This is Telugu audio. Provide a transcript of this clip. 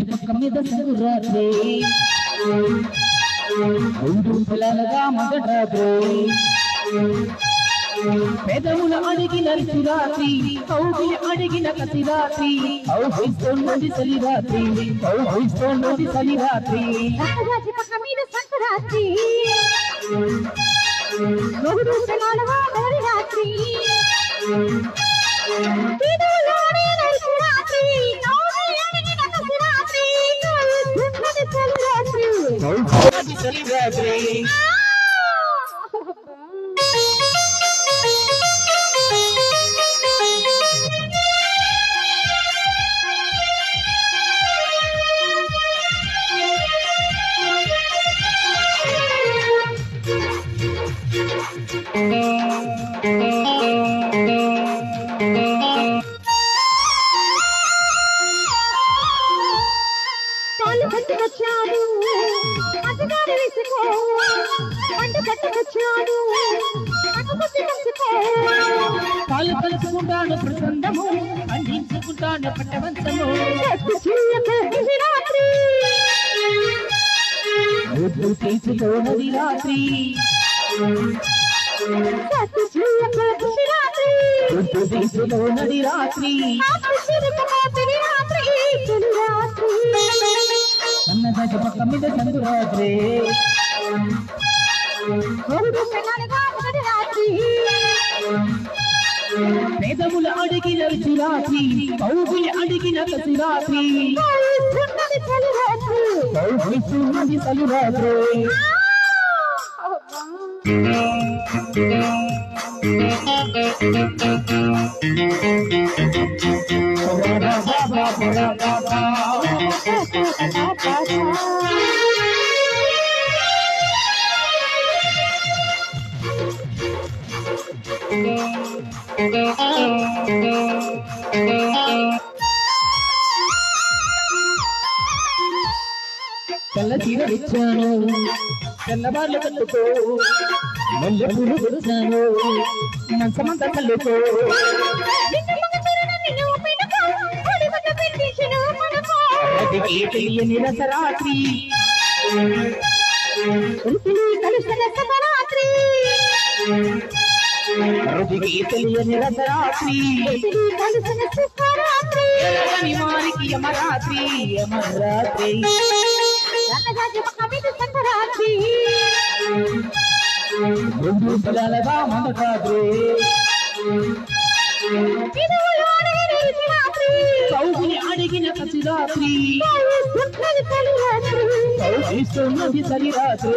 పక్క మీద సంగురాత్రి మూడు పిల్లలుగా మొదటాత్రి పెదవుల అడిగిన రాత్రి కౌగిలి అడిగిన కసి రాత్రి ఔహిస్తోన్నది చలి రాత్రి ఔహిస్తోన్నది చలి రాత్రి పక్క మీద సంకురాత్రి మూడు పిల్లలుగా మొదటాత్రి పాలు కలుసుకుంటాను ప్రసందము అందించుకుంటాను పట్టవంతము ముద్దు తీసుకోనది రాత్రి ముద్దు తీసుకోనది రాత్రి అన్నదాక పక్క మీద సంగురాత్రి పేదముల అడిగిన రాత్రి కౌగులి అడిగిన కసి రాత్రి కౌగిస్తున్నది చలి రాత్రి తెల్ల చీర ఇచ్చాను తెల్లవార్లు కట్టుకో మల్లె పూలు కొడుచాను మంచమంతా కల్లుకో తెలియని రసరాత్రి తెలియని రసరాత్రి వారికి యమరాత్రి యమరాత్రి రెండు పిల్లలుగా మొదటాత్రి కౌగిలి అడిగిన కసి రాత్రి కౌగిస్తున్నది చలి రాత్రి